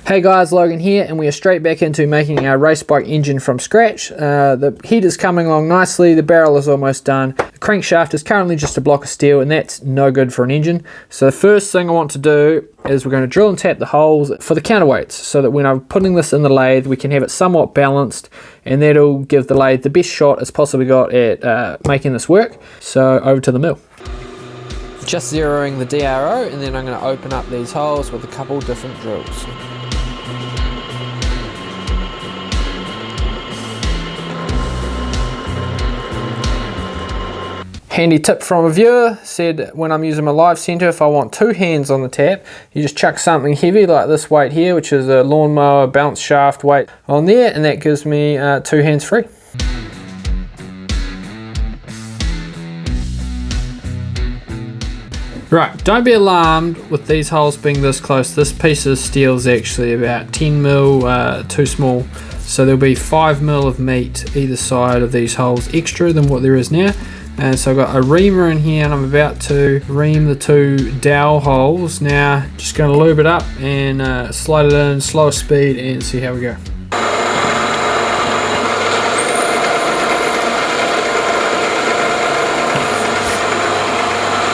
Hey guys, Logan here, and we are straight back into making our race bike engine from scratch. The head is coming along nicely, the barrel is almost done. The crankshaft is currently just a block of steel, and that's no good for an engine. So the first thing I want to do is we're going to drill and tap the holes for the counterweights, so that when I'm putting this in the lathe, we can have it somewhat balanced, and that'll give the lathe the best shot it's possibly got at making this work. So over to the mill. Just zeroing the DRO, and then I'm going to open up these holes with a couple different drills. Handy tip from a viewer said when I'm using my live center, if I want two hands on the tap, you just chuck something heavy like this weight here, which is a lawnmower bounce shaft weight on there, and that gives me two hands free. Right, don't be alarmed with these holes being this close. This piece of steel is actually about 10 mil too small, so there'll be 5 mil of meat either side of these holes extra than what there is now. And so I've got a reamer in here, and I'm about to ream the two dowel holes. Now just going to lube it up and slide it in slower speed and see how we go.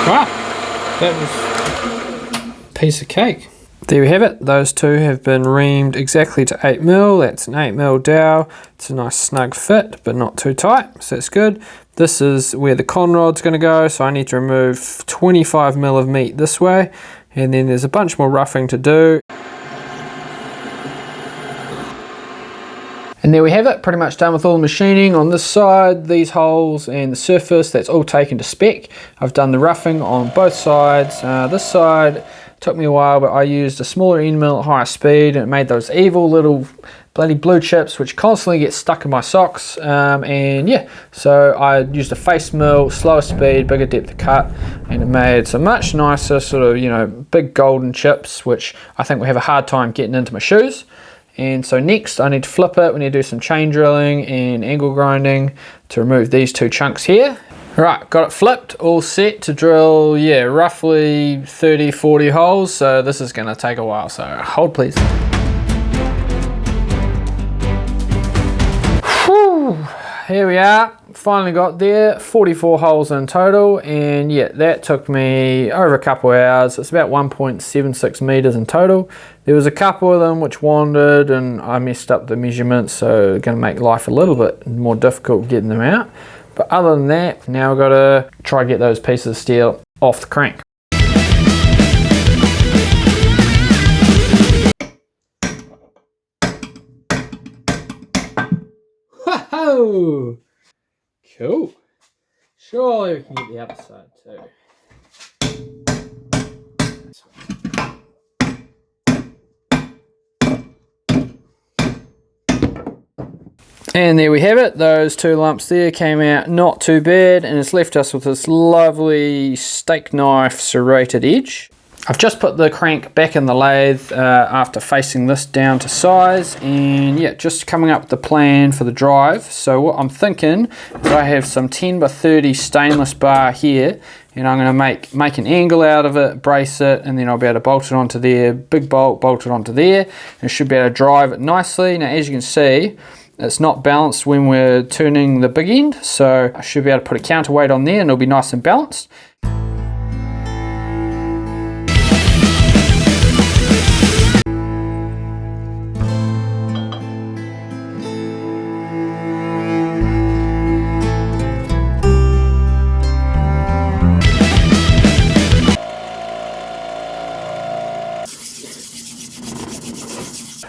Wow, that was a piece of cake. There we have it. Those two have been reamed exactly to 8 mil. That's an 8 mil dowel. It's a nice snug fit, but not too tight, so that's good. This is where the con rod's going to go, so I need to remove 25 mil of meat this way, and then there's a bunch more roughing to do. And there we have it, pretty much done with all the machining on this side, these holes and the surface. That's all taken to spec. I've done the roughing on both sides. This side took me a while, but I used a smaller end mill at higher speed, and it made those evil little bloody blue chips which constantly get stuck in my socks. And yeah, so I used a face mill, slower speed, bigger depth of cut, and it made some much nicer sort of, you know, big golden chips, which I think will have a hard time getting into my shoes. And so next I need to flip it. We need to do some chain drilling and angle grinding to remove these two chunks here. Right, got it flipped, all set to drill, yeah, roughly 30-40 holes, so this is going to take a while, so hold please. Whew, here we are, finally got there, 44 holes in total, and yeah, that took me over a couple of hours. It's about 1.76 meters in total. There was a couple of them which wandered, and I messed up the measurements, so it's going to make life a little bit more difficult getting them out. But other than that, now we've got to try to get those pieces of steel off the crank. Whoa! Cool. Surely we can get the other side too. And there we have it. Those two lumps there came out not too bad, and it's left us with this lovely steak knife serrated edge. I've just put the crank back in the lathe after facing this down to size, and yeah, just coming up with the plan for the drive. So what I'm thinking is I have some 10x30 stainless bar here, and I'm going to make an angle out of it, brace it, and then I'll be able to bolt it onto there, big bolt, bolt it onto there, and should be able to drive it nicely. Now as you can see, it's not balanced when we're turning the big end, so I should be able to put a counterweight on there and it'll be nice and balanced.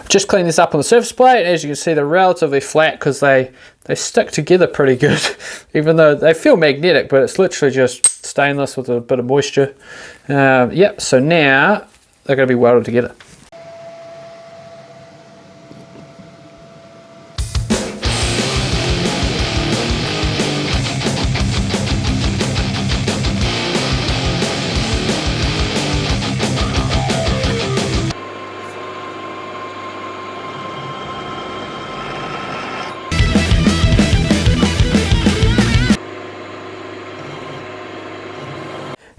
Just clean this up on the surface plate. As you can see, they're relatively flat because they stick together pretty good, even though they feel magnetic, but it's literally just stainless with a bit of moisture. Yep, so now they're going to be welded together.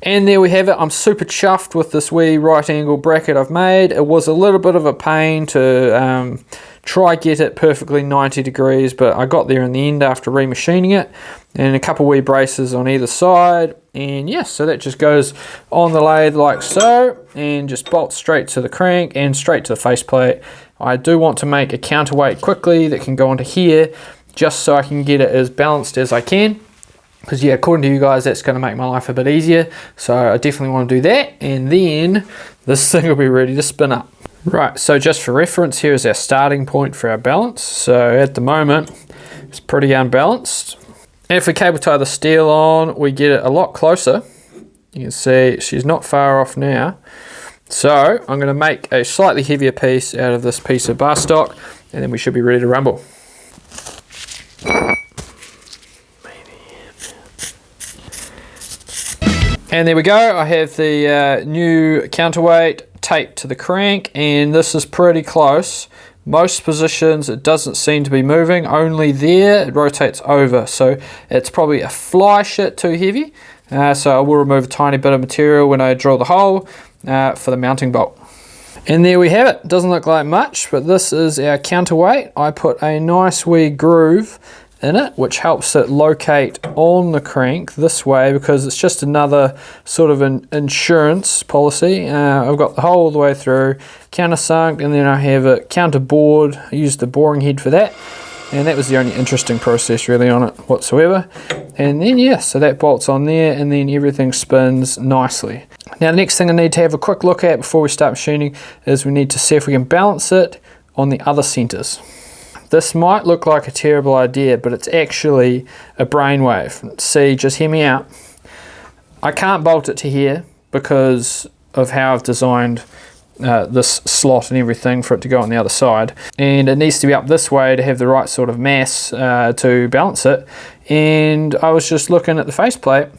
And there we have it. I'm super chuffed with this wee right angle bracket I've made. It was a little bit of a pain to try get it perfectly 90 degrees, but I got there in the end after remachining it, and a couple wee braces on either side. And yes, so that just goes on the lathe like so, and just bolts straight to the crank and straight to the faceplate. I do want to make a counterweight quickly that can go onto here, just so I can get it as balanced as I can. Because yeah, according to you guys, that's going to make my life a bit easier. So I definitely want to do that. And then this thing will be ready to spin up. Right, so just for reference, here is our starting point for our balance. So at the moment, it's pretty unbalanced. If we cable tie the steel on, we get it a lot closer. You can see she's not far off now. So I'm going to make a slightly heavier piece out of this piece of bar stock, and then we should be ready to rumble. And there we go, I have the new counterweight taped to the crank, and this is pretty close. Most positions it doesn't seem to be moving, only there it rotates over, so it's probably a fly shit too heavy. So I will remove a tiny bit of material when I drill the hole for the mounting bolt. And there we have it. Doesn't look like much, but this is our counterweight. I put a nice wee groove in it, which helps it locate on the crank this way, because it's just another sort of an insurance policy. I've got the hole all the way through, countersunk, and then I have it counterbored. I used the boring head for that, and that was the only interesting process really on it whatsoever. And then yeah, so that bolts on there, and then everything spins nicely. Now the next thing I need to have a quick look at before we start machining is we need to see if we can balance it on the other centers. This might look like a terrible idea, but it's actually a brainwave. See, just hear me out. I can't bolt it to here because of how I've designed this slot and everything for it to go on the other side. And it needs to be up this way to have the right sort of mass to balance it. And I was just looking at the faceplate.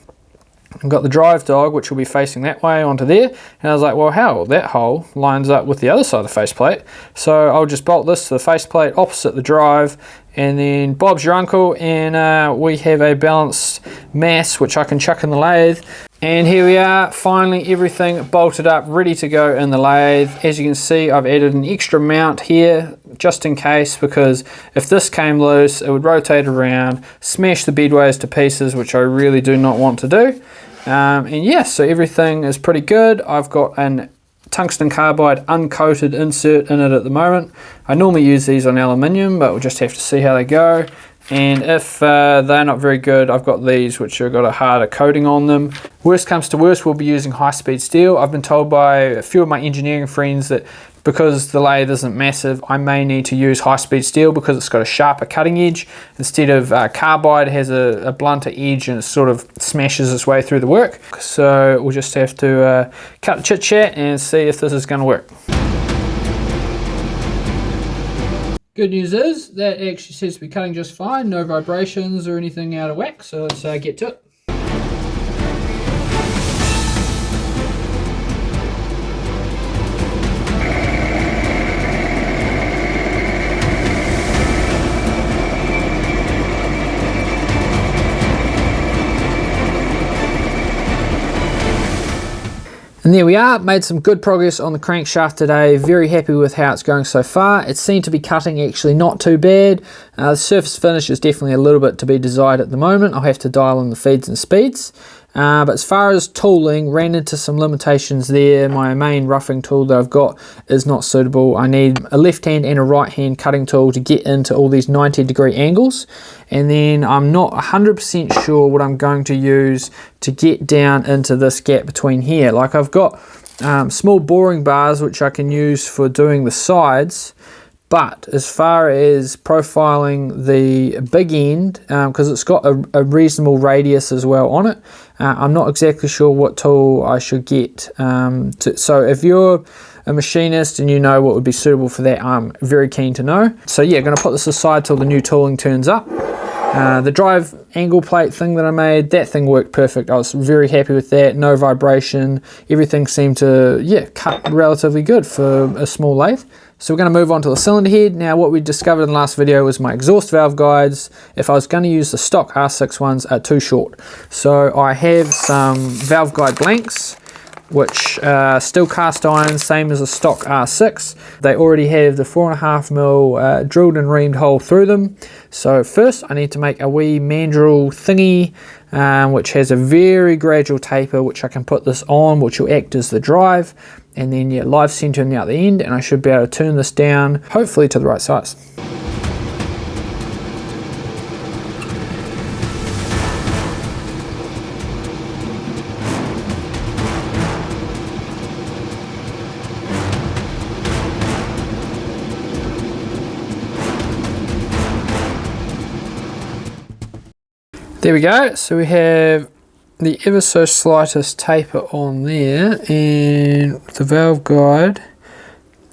I've got the drive dog, which will be facing that way onto there, and I was like, well, how? That hole lines up with the other side of the faceplate, so I'll just bolt this to the faceplate opposite the drive, and then Bob's your uncle, and we have a balanced mass which I can chuck in the lathe. And here we are, finally everything bolted up, ready to go in the lathe. As you can see, I've added an extra mount here, just in case, because if this came loose, it would rotate around, smash the bedways to pieces, which I really do not want to do. And yeah, so everything is pretty good. I've got an tungsten carbide uncoated insert in it at the moment. I normally use these on aluminium, but we'll just have to see how they go. And if they're not very good, I've got these which have got a harder coating on them. Worst comes to worst, we'll be using high-speed steel. I've been told by a few of my engineering friends that because the lathe isn't massive, I may need to use high-speed steel because it's got a sharper cutting edge. Instead of carbide has a blunter edge, and it sort of smashes its way through the work. So we'll just have to cut the chit-chat and see if this is going to work. Good news is that it actually seems to be cutting just fine, no vibrations or anything out of whack, so let's get to it. And there we are, made some good progress on the crankshaft today. Very happy with how it's going so far. It seemed to be cutting actually not too bad. The surface finish is definitely a little bit to be desired at the moment. I'll have to dial in the feeds and speeds. But as far as tooling, ran into some limitations there. My main roughing tool that I've got is not suitable. I need a left hand and a right hand cutting tool to get into all these 90-degree angles. And then I'm not 100% sure what I'm going to use to get down into this gap between here. Like I've got small boring bars which I can use for doing the sides. But as far as profiling the big end, because it's got a reasonable radius as well on it, I'm not exactly sure what tool I should get. So if you're a machinist and you know what would be suitable for that, I'm very keen to know. So yeah, going to put this aside till the new tooling turns up. The drive angle plate thing that I made, that thing worked perfect. I was very happy with that, no vibration. Everything seemed to, yeah, cut relatively good for a small lathe. So we're going to move on to the cylinder head. Now what we discovered in the last video was my exhaust valve guides, if I was going to use the stock R6 ones, are too short. So I have some valve guide blanks, which are still cast iron, same as a stock R6. They already have the 4.5mm drilled and reamed hole through them. So first I need to make a wee mandrel thingy, which has a very gradual taper, which I can put this on, which will act as the drive, and then live centering out the end, and I should be able to turn this down, hopefully to the right size. There we go, so we have the ever so slightest taper on there, and the valve guide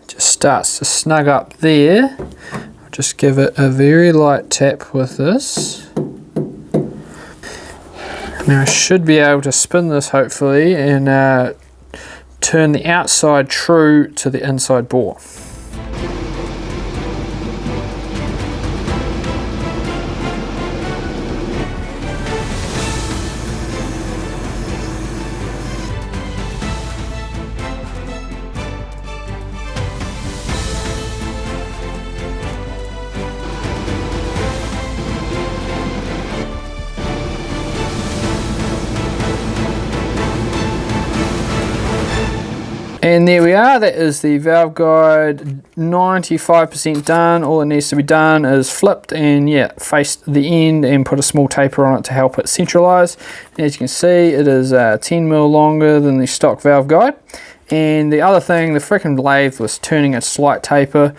just starts to snug up there. I'll just give it a very light tap with this. Now I should be able to spin this hopefully and turn the outside true to the inside bore. And there we are, that is the valve guide 95% done. All that needs to be done is flipped and face the end and put a small taper on it to help it centralize. And as you can see, it is 10mm longer than the stock valve guide. And the other thing, the frickin' lathe was turning a slight taper,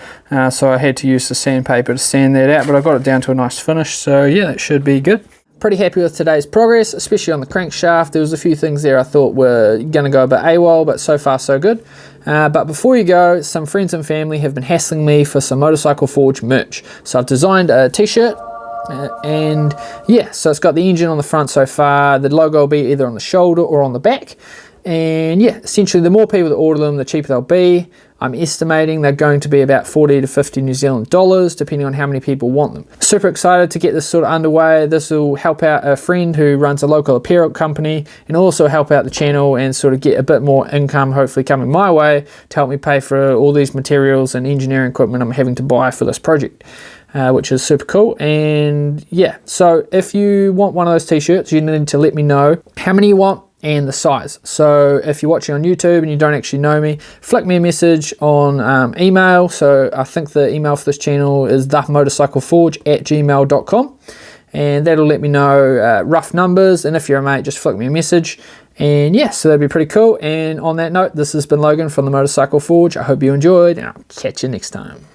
so I had to use the sandpaper to sand that out, but I got it down to a nice finish, so yeah, that should be good. Pretty happy with today's progress, especially on the crankshaft. There was a few things there I thought were going to go a bit AWOL, but so far so good. But before you go, some friends and family have been hassling me for some Motorcycle Forge merch. So I've designed a t-shirt, and yeah, so it's got the engine on the front so far. The logo will be either on the shoulder or on the back. And yeah, essentially the more people that order them, the cheaper they'll be. I'm estimating they're going to be about 40 to 50 New Zealand dollars, depending on how many people want them. Super excited to get this sort of underway. This will help out a friend who runs a local apparel company, and also help out the channel and sort of get a bit more income hopefully coming my way to help me pay for all these materials and engineering equipment I'm having to buy for this project. Which is super cool. And yeah, so if you want one of those t-shirts, you need to let me know how many you want and the size. So if you're watching on YouTube and you don't actually know me, flick me a message on email. So I think the email for this channel is themotorcycleforge@gmail.com, and that'll let me know rough numbers. And if you're a mate, just flick me a message. And yeah, so that'd be pretty cool. And on that note, this has been Logan from the Motorcycle Forge. I hope you enjoyed, and I'll catch you next time.